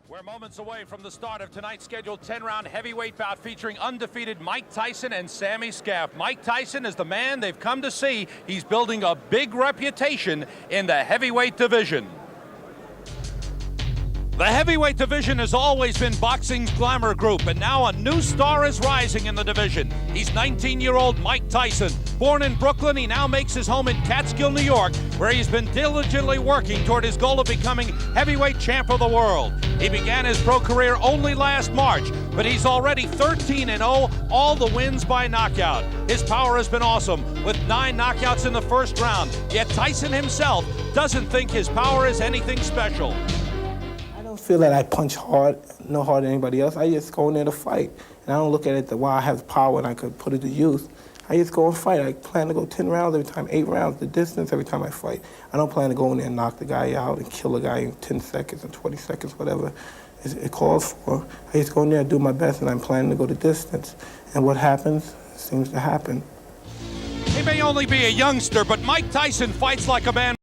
We're moments away from the start of tonight's scheduled 10-round heavyweight bout featuring undefeated Mike Tyson and Sammy Scaff. Mike Tyson is the man they've come to see. He's building a big reputation in the heavyweight division. The heavyweight division has always been boxing's glamour group, and now a new star is rising in the division. He's 19-year-old Mike Tyson. Born in Brooklyn, he now makes his home in Catskill, New York, where he's been diligently working toward his goal of becoming heavyweight champ of the world. He began his pro career only last March, but he's already 13-0, all the wins by knockout. His power has been awesome, with 9 knockouts in the first round, yet Tyson himself doesn't think his power is anything special. I don't feel that I punch hard, no harder than anybody else. I just go in there to fight. And I don't look at it that, wow, I have power and I could put it to use. I just go and fight. I plan to go 10 rounds every time, 8 rounds, the distance every time I fight. I don't plan to go in there and knock the guy out and kill a guy in 10 seconds or 20 seconds, whatever it calls for. I just go in there and do my best, and I'm planning to go the distance. And what happens seems to happen. He may only be a youngster, but Mike Tyson fights like a man.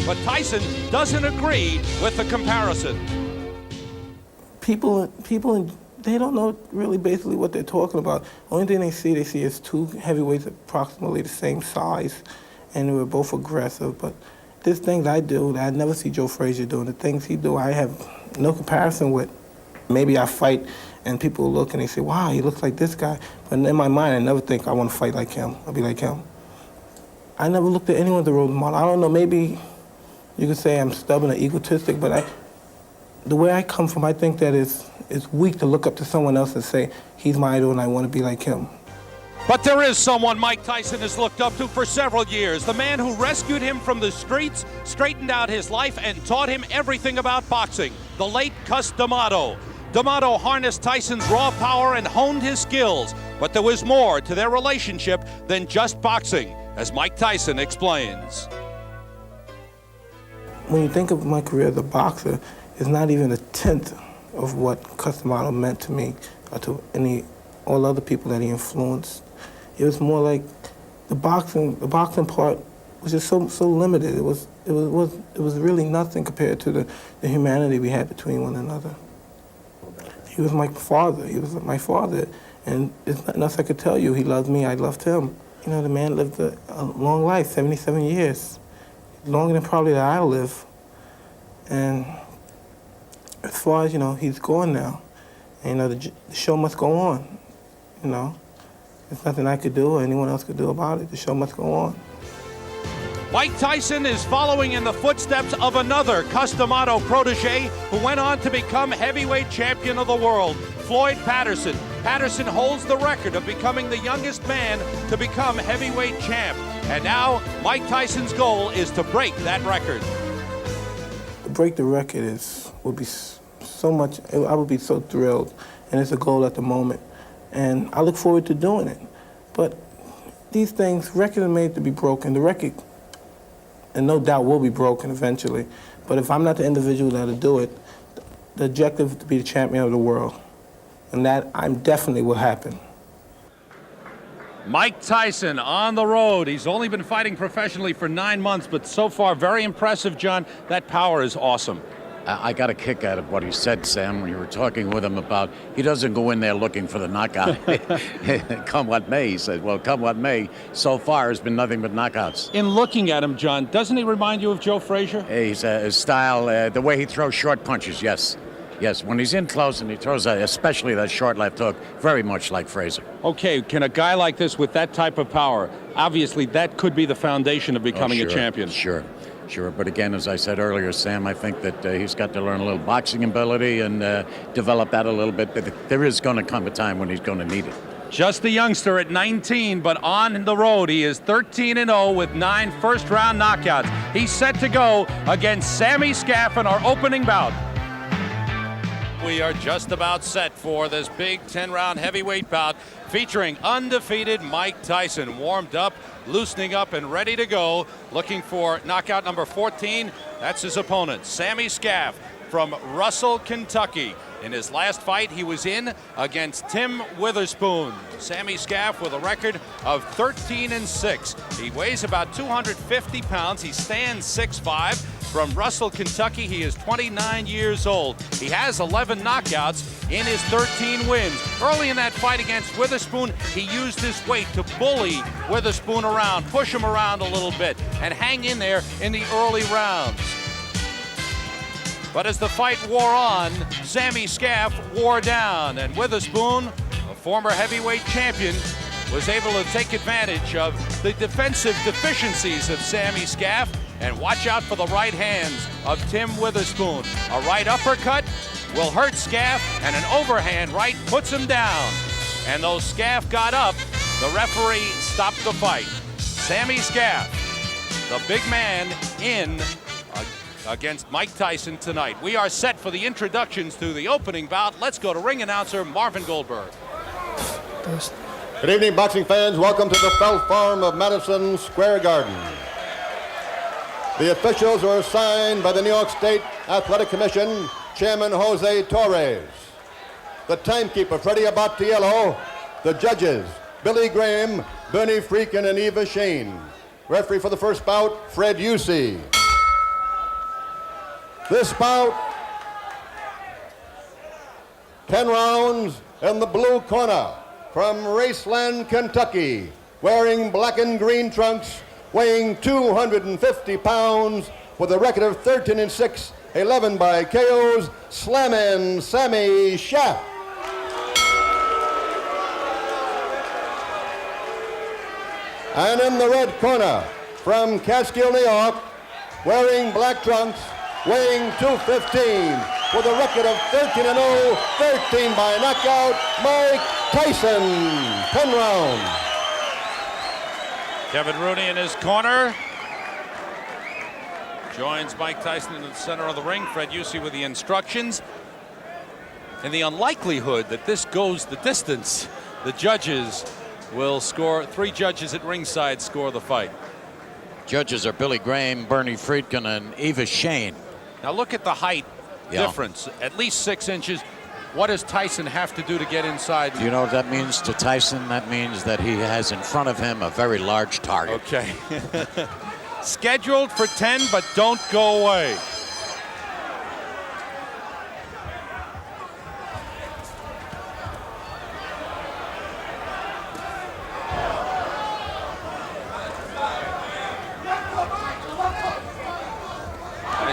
But Tyson doesn't agree with the comparison. People, they don't know really basically what they're talking about. Only thing they see is 2 heavyweights approximately the same size, and we're both aggressive. But there's things I do that I never see Joe Frazier doing. The things he do, I have no comparison with. Maybe I fight and people look and they say, wow, he looks like this guy. But in my mind, I never think I want to fight like him. I'll be like him. I never looked at anyone as a role model. I don't know, maybe you could say I'm stubborn or egotistic, but the way I come from, I think that it's weak to look up to someone else and say, he's my idol and I want to be like him. But there is someone Mike Tyson has looked up to for several years, the man who rescued him from the streets, straightened out his life, and taught him everything about boxing, the late Cus D'Amato. D'Amato harnessed Tyson's raw power and honed his skills, but there was more to their relationship than just boxing, as Mike Tyson explains. When you think of my career as a boxer, it's not even a tenth of what Cus D'Amato meant to me or to all other people that he influenced. It was more like the boxing part was just so limited. It was really nothing compared to the humanity we had between one another. He was my father. He was my father, and there's nothing else I could tell you. He loved me. I loved him. You know, the man lived a long life, 77 years. Longer than probably that I live. And as far as, you know, he's gone now. And, you know, the show must go on, you know. There's nothing I could do or anyone else could do about it. The show must go on. Mike Tyson is following in the footsteps of another Cus D'Amato protege who went on to become heavyweight champion of the world, Floyd Patterson. Patterson holds the record of becoming the youngest man to become heavyweight champ. And now, Mike Tyson's goal is to break that record. To break the record would be so much, I would be so thrilled, and it's a goal at the moment. And I look forward to doing it. But these things, records are made to be broken. The record, and no doubt, will be broken eventually. But if I'm not the individual that'll do it, the objective is to be the champion of the world. And that definitely will happen. Mike Tyson on the road. He's only been fighting professionally for 9 months, but so far very impressive, John. That power is awesome. I got a kick out of what he said, Sam, when you were talking with him about he doesn't go in there looking for the knockout. Come what may, he said. Well, come what may, so far has been nothing but knockouts. In looking at him, John, doesn't he remind you of Joe Frazier? His style, the way he throws short punches, yes. Yes, when he's in close and he throws, especially that short left hook, very much like Frazier. Okay, can a guy like this with that type of power, obviously that could be the foundation of becoming a champion. Sure. But again, as I said earlier, Sam, I think that he's got to learn a little boxing ability and develop that a little bit. But there is going to come a time when he's going to need it. Just a youngster at 19, but on the road, he is 13-0 with 9 first-round knockouts. He's set to go against Sammy Scaff in our opening bout. We are just about set for this big 10-round heavyweight bout featuring undefeated Mike Tyson, warmed up, loosening up, and ready to go, looking for knockout number 14. That's his opponent, Sammy Scaff. from Russell, Kentucky. In his last fight he was in against Tim Witherspoon. Sammy Scaff with a record of 13-6. He weighs about 250 pounds. He stands 6'5". From Russell, Kentucky, he is 29 years old. He has 11 knockouts in his 13 wins. Early in that fight against Witherspoon, he used his weight to bully Witherspoon around, push him around a little bit, and hang in there in the early rounds. But as the fight wore on, Sammy Scaff wore down, and Witherspoon, a former heavyweight champion, was able to take advantage of the defensive deficiencies of Sammy Scaff. And watch out for the right hands of Tim Witherspoon. A right uppercut will hurt Scaff, and an overhand right puts him down. And though Scaff got up, the referee stopped the fight. Sammy Scaff, the big man, in against Mike Tyson tonight. We are set for the introductions to the opening bout. Let's go to ring announcer Marvin Goldberg. Good evening, boxing fans. Welcome to the Felt Farm of Madison Square Garden. The officials are assigned by the New York State Athletic Commission, Chairman Jose Torres. The timekeeper, Freddie Abatiello. The judges, Billy Graham, Bernie Freakin, and Eva Shane. Referee for the first bout, Fred Usey. This bout, 10 rounds in the blue corner from Raceland, Kentucky, wearing black and green trunks, weighing 250 pounds, with a record of 13-6, 11 by KOs, Slammin' Sammy Scaff. And in the red corner, from Catskill, New York, wearing black trunks, weighing 215, with a record of 13-0, 13 by knockout, Mike Tyson, 10 rounds. Kevin Rooney in his corner. Joins Mike Tyson in the center of the ring. Fred Usey with the instructions. In the unlikelihood that this goes the distance, the judges will score. 3 judges at ringside score the fight. Judges are Billy Graham, Bernie Friedkin, and Eva Shane. Now look at the height difference. At least 6 inches. What does Tyson have to do to get inside? Do you know what that means to Tyson? That means that he has in front of him a very large target. Okay. Scheduled for 10, but don't go away.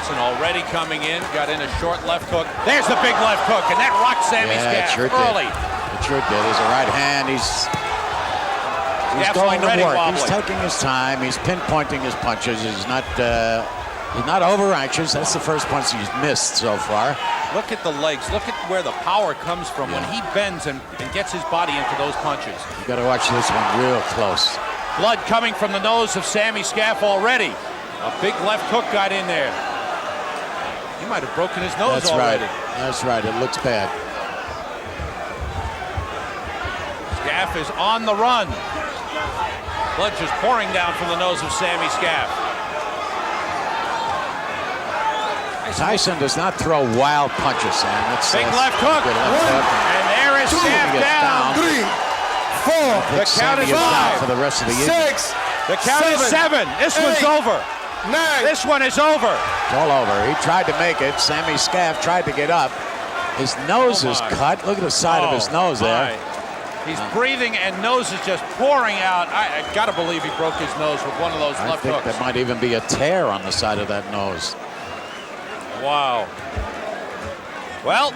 Tyson already coming in, got in a short left hook. There's the big left hook, and that rocked Sammy Scaff early. It sure did. He's a right hand. He's going to work. Wobbly. He's taking his time. He's pinpointing his punches. He's not over anxious. That's the first punch he's missed so far. Look at the legs. Look at where the power comes from when he bends and gets his body into those punches. You got to watch this one real close. Blood coming from the nose of Sammy Scaff already. A big left hook got in there. He might have broken his nose already. That's right. It looks bad. Scaff is on the run. Blood just pouring down from the nose of Sammy Scaff. Tyson does not throw wild punches, Sam. Big left hook. And there is Scaff down. 3, 4. The count is 5. For the rest of the 6. The count is 7. This one's over. 9. This one is over. It's all over. He tried to make it. Sammy Scaff tried to get up. His nose is cut. Look at the side of his nose there. He's breathing and nose is just pouring out. I got to believe he broke his nose with one of those left hooks. I think there might even be a tear on the side of that nose. Wow. Well,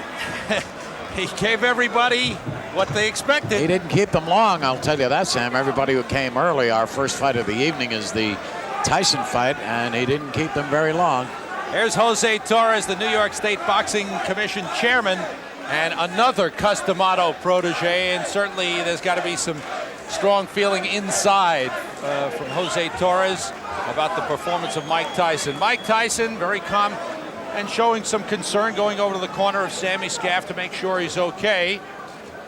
he gave everybody what they expected. He didn't keep them long, I'll tell you that, Sam. Everybody who came early, our first fight of the evening is the Tyson fight, and he didn't keep them very long. Here's Jose Torres, the New York State Boxing Commission chairman, and another Customato protege, and certainly there's got to be some strong feeling inside from Jose Torres about the performance of Mike Tyson. Mike Tyson, very calm and showing some concern, going over to the corner of Sammy Scaff to make sure he's okay,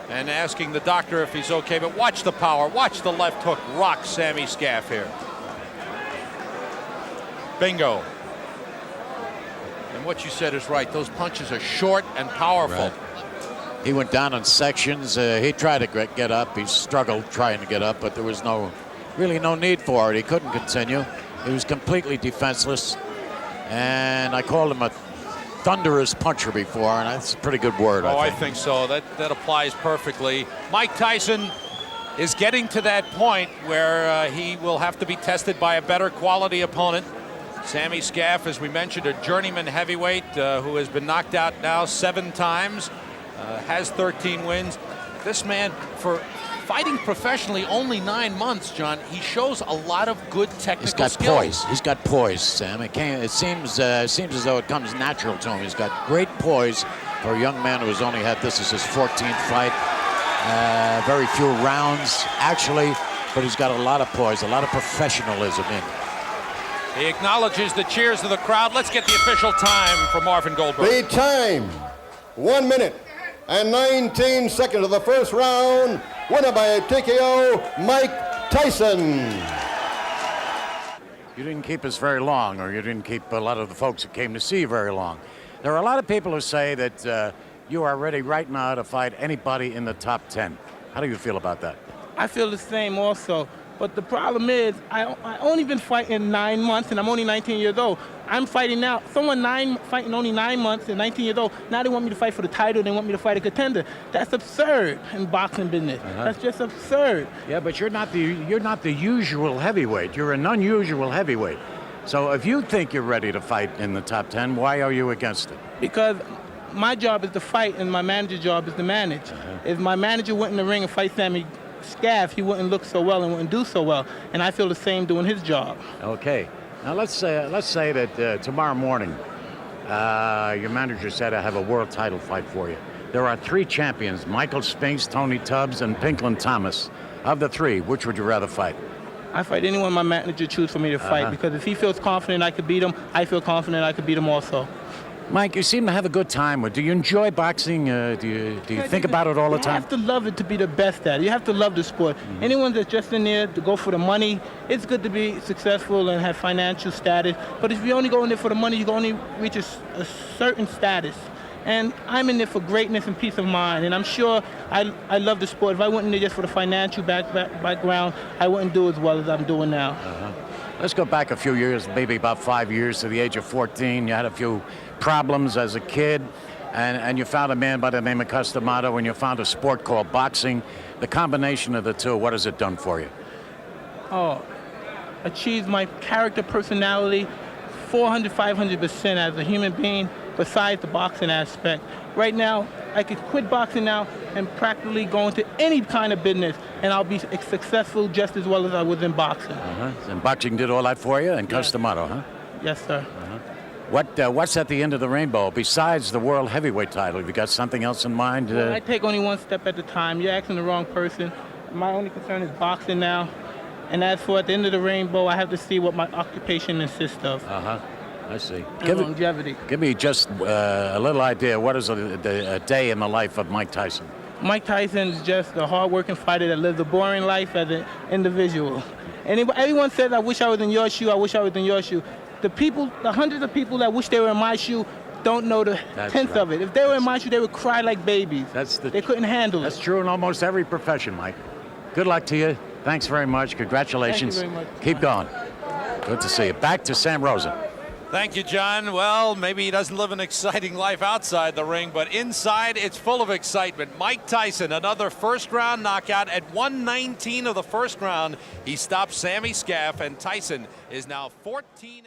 and asking the doctor if he's okay. But watch the power, watch the left hook rock Sammy Scaff here. Bingo. And what you said is right. Those punches are short and powerful. Right. He went down in sections. He tried to get up. He struggled trying to get up, but there was really no need for it. He couldn't continue. He was completely defenseless. And I called him a thunderous puncher before, and that's a pretty good word. I think so. That applies perfectly. Mike Tyson is getting to that point where he will have to be tested by a better quality opponent. Sammy Scaff, as we mentioned, a journeyman heavyweight who has been knocked out now 7 times, has 13 wins. This man, for fighting professionally only 9 months, John, he shows a lot of good technical skills. He's got poise, Sam. It seems as though it comes natural to him. He's got great poise for a young man who has only had this as his 14th fight. Very few rounds, actually, but he's got a lot of poise, a lot of professionalism in. He acknowledges the cheers of the crowd. Let's get the official time for Marvin Goldberg. The time, 1 minute and 19 seconds of the first round. Winner by TKO, Mike Tyson. You didn't keep us very long, or you didn't keep a lot of the folks that came to see you very long. There are a lot of people who say that you are ready right now to fight anybody in the top 10. How do you feel about that? I feel the same also. But the problem is, I only been fighting 9 months, and I'm only 19 years old. I'm fighting now. Someone fighting only 9 months and 19 years old. Now they want me to fight for the title. They want me to fight a contender. That's absurd in boxing business. That's just absurd. Yeah, but you're not the usual heavyweight. You're an unusual heavyweight. So if you think you're ready to fight in the top 10, why are you against it? Because my job is to fight, and my manager's job is to manage. If my manager went in the ring and fight Sammy Scaff, he wouldn't look so well and wouldn't do so well. And I feel the same doing his job. Okay. Now let's say that tomorrow morning, your manager said I have a world title fight for you. There are 3 champions: Michael Spinks, Tony Tubbs, and Pinklin Thomas. Of the 3, which would you rather fight? I fight anyone my manager chooses for me to fight, because if he feels confident I could beat him, I feel confident I could beat him also. Mike, you seem to have a good time. Do you enjoy boxing? Do you think about it all the time? You have to love it to be the best at it. You have to love the sport. Anyone that's just in there to go for the money, it's good to be successful and have financial status. But if you only go in there for the money, you can only reach a certain status. And I'm in there for greatness and peace of mind. And I'm sure I love the sport. If I went in there just for the financial background, I wouldn't do as well as I'm doing now. Let's go back a few years, maybe about 5 years, to the age of 14. You had a few problems as a kid, and you found a man by the name of Cus D'Amato, and you found a sport called boxing. The combination of the two, what has it done for you? Oh, achieved my character, personality, 400, 500% as a human being, besides the boxing aspect. Right now, I could quit boxing now and practically go into any kind of business, and I'll be successful just as well as I was in boxing. And boxing did all that for you, and Cus D'Amato, huh? Yes, sir. What's at the end of the rainbow besides the world heavyweight title? Have you got something else in mind? Well, I take only one step at a time. You're asking the wrong person. My only concern is boxing now. And as for at the end of the rainbow, I have to see what my occupation consists of. I see. And longevity. Give me just a little idea. What is a day in the life of Mike Tyson? Mike Tyson is just a hard-working fighter that lives a boring life as an individual. And everyone says, I wish I was in your shoe, I wish I was in your shoe. The hundreds of people that wish they were in my shoe don't know the tenth of it. If they were in my shoe, they would cry like babies. They couldn't handle it. That's true in almost every profession, Mike. Good luck to you. Thanks very much. Congratulations. Thank you very much. Keep going. Good to see you. Back to Sam Rosen. Thank you, John. Well, maybe he doesn't live an exciting life outside the ring, but inside it's full of excitement. Mike Tyson, another first-round knockout at 119 of the first round. He stopped Sammy Scaff, and Tyson is now 14.